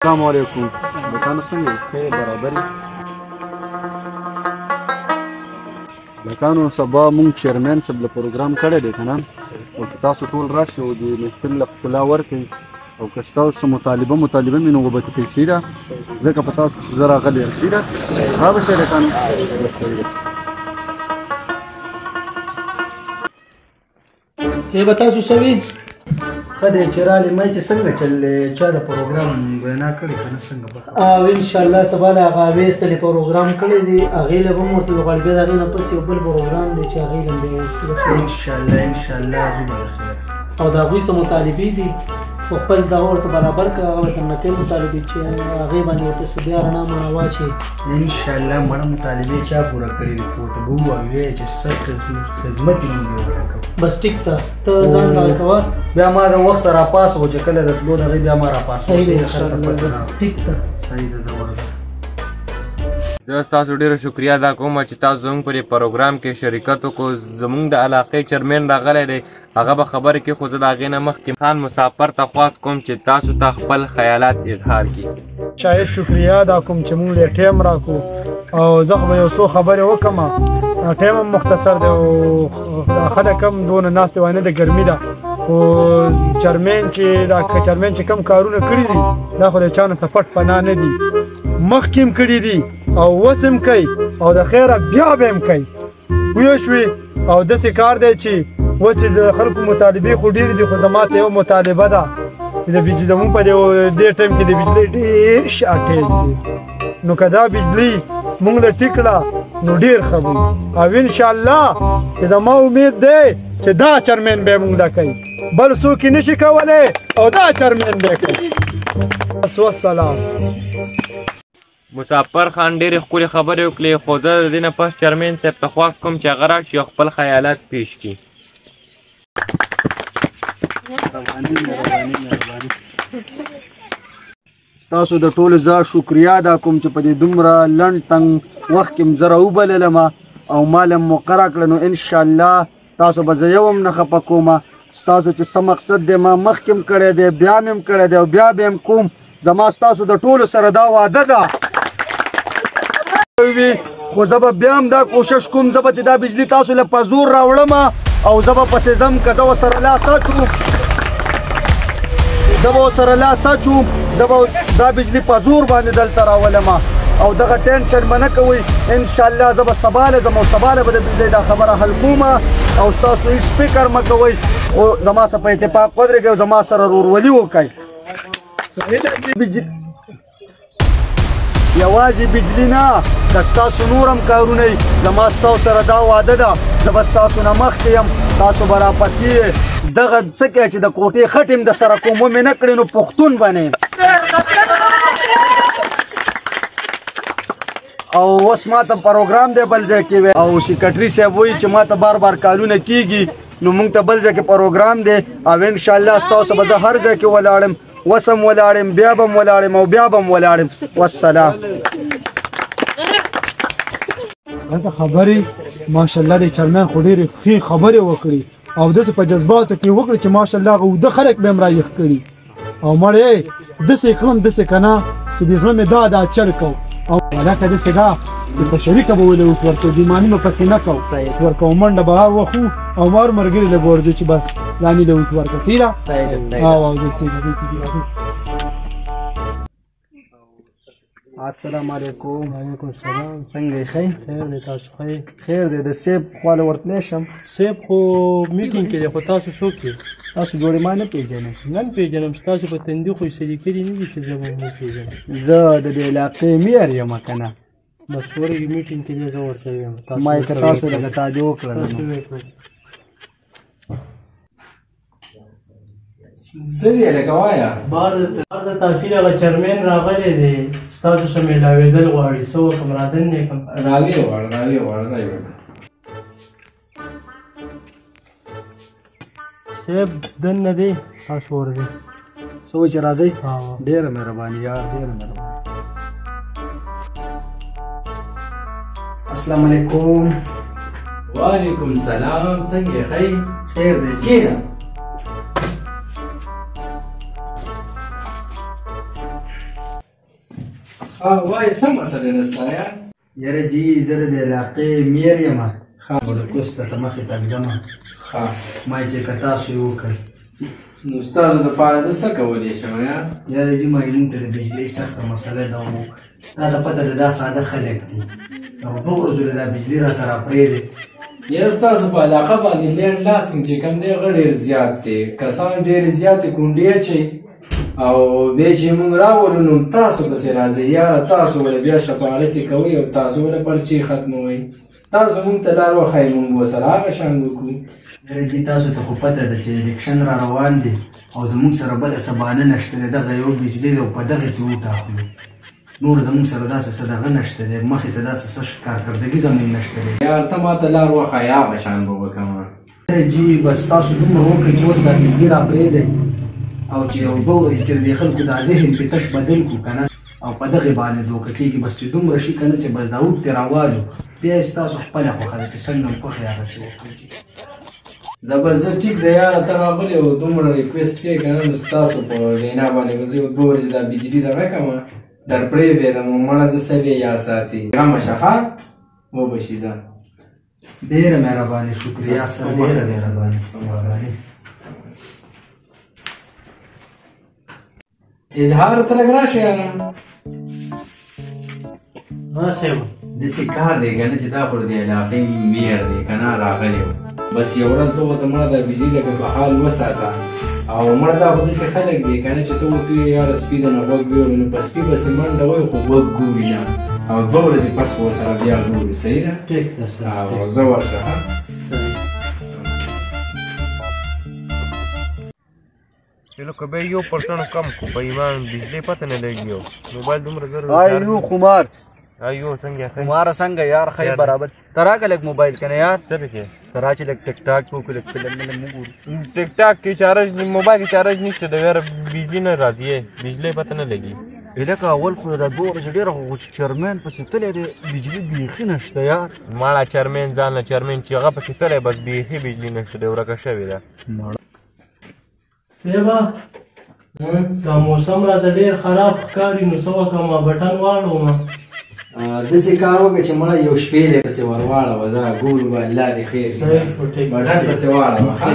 السلام علیکم. بکانو څنګه یې؟ خیر برابر یې. بکانو سبا مونږ چیرمین صاحب له پروګرام کړی دی که نه، او چې تاسو ټول راشئ او د محفل له ښکلا ورکړئ، او که ستاسو مطالبه وي نو به پیسې ده، ځکه په تاسو چې زه راغلی یم. ښه ده؟ ښه به شی بکانو. صاحبه تاسو څه وي؟ ښه دی چې رالې ما چې څنګه چل چا د پروګرام وینا کړې که نه څنګه به او انشاءالله سبا له هغه هغې ایستلې پروګرام کړی دی، هغې له به هم ورته وغواړي. بیا د هغې نه پس یو بل پروګرام دی چې هغې له بیا وشو انشاءالله ځو به او د هغوی څه مطالبې دي خو خپل دغه ورته برابر کړه، هغه به درنه کوي مطالبې چې هغې باندې ورته څه بیا رڼا مڼا واچوي. انشاءالله مړه مطالبې چا پوره کړي دي خو ته به ووایې چې څه خدمت یې موږ ورته کوو. بس ټیک ده، ته ځان دغه کوه. بیا ما د وخته راپاسه چې کله د تلو دغې بیا ما راپاسه ټیک ده صحیح ده. زه ورځم. زه ستاسو ډېره شکریه ادا کوم چې تاسو زموږ په دې پروګرام کې شرکت وکړو. زموږ د علاقې چیرمین راغلی دی، هغه به خبرې کړي، خو زه د هغې نه مخکې خان مسافر ته خواست کوم چې تاسو ته خپل خیالات اظهار کړي. شاید شکریه ادا کوم چې موږ له ټایم راکړو، او زه خو به یو څو خبرې وکړم. ټایم هم مختصر دی او خلک هم دونه ناست وای نه د ګرمي ده، خو چیرمین چې کم کارونه کړي دي دا خو د چا نه څه پټ پناه نه دي، مخکې هم کړي دي او اوس هم کوي او د خیره بیا به هم کوي. پوه شوې؟ او داسې کار دی چې اوس چې د خلکو مطالبې خو ډېرې دي، خو زما ته یو مطالبه ده چې د بجلي زموږ په دې ټایم کې د بجلۍ ډېر شارټېج دی، نو که دا بجلي موږ له ټیک کړه نو ډېر ښه وي. او انشاءالله چې زما امید دی چې دا چیرمین به موږ له کوي، بل څوک یې نشي کولی او دا چیرمین به کوي. بس والسلام. مسافر خان ډېرې ښکلې خبرې وکړې، خو زه د دې نه پس چیرمین صاحب ته خواست کوم چې هغه راشي او خپل خیالات پیش کړي. ستاسو د ټولو زه شکریه ادا کوم چې په دې دومره لنډ تنګ وخت کې م زه راوبللم او ما له موقع راکړه، نو انشاءالله تاسو به زه یو هم نه خفه کوم. ستاسو چې څه مقصد دی ما مخکې هم کړی دی، بیا مې هم کړی دی او بیا به هم کوم. زما ستاسو د ټولو سره دا وعده ده، خو زه به بیا هم دا کوشش کوم، زه به دا بجلي تاسو له په زور راوړم او زه به پسې ځم. که زه ورسره لاس اچوم زه به دا بجلي په زور باندې دلته راولم او دغه ټینشن به نه کوئ. انشاءالله زه به سبا له ځم او سبا له به د بجلۍ دا خبره حل کوم او ستاسو هېڅ فکر مه کوئ، خو زما سره په اتفاق ودرېږئ او زما سره ورورولي وکئ. یوازې بجلي نه، که ستاسو نور هم کارونه وي زما ستاسو سره دا وعده ده، زه به ستاسو نه مخکې یم، تاسو به راپسې دغه څه کوئ چې د کوټې خټې هم درسره کوم ومې نه کړې نو پښتون به نه یم. او اوس ما ته پروګرام دی بل ځای کې او سیکرټري صاحب وایي چې ما ته بار بار کالونه کېږي، نو موږ ته بل ځای کې پروګرام دی او انشاءالله ستاسو به زه هر ځای کې ولاړم، وسم ولاړم، بیا به م ولاړم او بیا به م ولاړم. والسلام. دلته خبرې ماشاءالله د چیرمین خو ډېرې ښې خبرې وکړي او داسې په جذباتو کې وکړي چې ماشاءالله هغه اوده خلک به هم رایښ کړي او مړې داسې کړم داسې که نه چې د زړه مې دا چل کو او هلکه داسې ده چې په شریکه به ولې ورکړو، بېماني به پکې نه کوو، ورکوو منډه به هر وخت او مار ملګري له به ورځو چې بس لانې له ورکړه. صحیح ده؟ او السلام علیکم. وعلیکم السلام. څنګه یې؟ ښه خیر دی، تاسو ښه یې؟ خیر دی. د سیب خواله ورتلی شم؟ صاحب خو میټینګ کې دی، خو تاسو څوک یې؟ تاسو جوړې ما نه پېژنئ؟ نه پېژنم، ستاسو په تندي خو ایسري کړي نه دي چې زه به مو پېژنم. زه د دې علاقې میر یم که نه؟ بس ورګې میټینګ کې دی، زه ورته یم. ما یې که تاسو لکه تاجه وکړل څه دی لکه وایه؟ بار د تحصیل هغه چیرمین راغلی دی، ستاسو څه میلاوېدل غواړي، څه وکړم رادن یې کړم؟ راویې غواړه صاحب دننه دی، تاسو ورځئ. څه وایي چې راځئ؟ ډېره مهرباني یار، ډېره مهرباني. السلام علیکم. وعلیکم السلام. څنګه یې؟ ښه یې؟ خیر دی. وای څه مسله نسته یا یاره جی زه د علاقې میر یم هولوکوست ته مخې ته ږدم ما چې که تاسو یې وکړ نو ستاسو دپاره زه څه کولی شم یا یاره جي ما مونږ ته د بجلۍ سخته مسله ده او تا ته پته ده دا ساده خلک دي او 2 ورځو له دا بجلي راته راپرېږدې یاره ستاسو په علاقه باندې لینډ لاسینګ چې کوم دی هغه ډېر زیات دی کسان ډېرې زیاتې کونډې اچوي او بیا چې موږ راولو نو تاسو پسې راځئ یاره تاسو ولې بیا شپاړسې کوئ او تاسو ولې پرچې ختموئ تاسو موږ ته لار وښایئ موږ ورسره هغه شان وکړو یاره جي تاسو ته خو پته ده چې الیکشن را روان دی او زموږ سره بله څه بهانه نشته دی دغه یو بجلۍ ده او په دغې کې وټاکلو نور زموږ سره داسې څه دغه نشته دی مخې ته داسې څه کارکردګي زموږ نشته دی یار ته ما ته لار وښایه هغه شان به وکړم جي بس تاسو دومره وکړئ چې اوس دا بجلي راپرېږدئ او چې یو 2 ورځې چې د خلکو دا ذهن پې تش بدل کړو که نه او په دغې باندې دوکه کېږي بس چې دومره شي که نه چې بس دا اوږد ترې راوالو بیا یې ستاسو خپله خوښه ده چې څنګه م خوښ یې هغسې وکړئ زبردست ټیک دی یاره ته راغلې او دومره ریکویسټ کوې که نه نو ستاسو په وینا باندې به زه یو 2 ورځې دا بجلي دغه کړم در پرېږدم مړه زه سوې یا ساتي غمه شه ښه وبشي ده ډېره مهرباني شکریا سره ډېره مهرباني اظهار ته لږ راشه یاره ها صاحب داسې کار دی که نه چې دا پر د علاقې میر دی که نه راغلی و بس یو ورځ ته ورته مړه دا بجلي لکه په حال وساته او مړه دا خو داسې خلک دی که نه چې ته ورته وایې یاره سپي ده نه غوږ ویوړو نو په سپي پسې منډه وایي خو غوږ ګوري نه او 2 ورځې پس ورسره بیا ګوري صحیح ده ټیک ده او زه ورشه چلو که به 1% کم کو په ایمان بجلی پته نه لګي موبایل دومره زر ایو خمار ایو څنګه ښه خمار څنګه یار خیر برابر تراګه لګ موبایل کنه یار څه پکې ترا چې لګ ټیک ټاک کو لګ فلم ملم وګورو ټیک ټاک کې چارج موبایل کې چارج نشته د یار بجلی نه راځي بجلی پته نه لګي الکه اول خو دا 2 ورځې ډېره خو چرمن پسې تللی دی بجلي بیخي نشته یار ماړه چرمن ځان له چرمن چې هغه پسې تللی بس بیخي بجلی نشته دی ورکه شوې ده صاحبه دا موسم راته ډېر خراب ښکاري نو څه وکړم بټن واړوم داسې کار وکړه چې مړه یو شپېلې پسې ور واړوه زه ګورو به الله دې خیر کړي بټن پسې واړوه ښه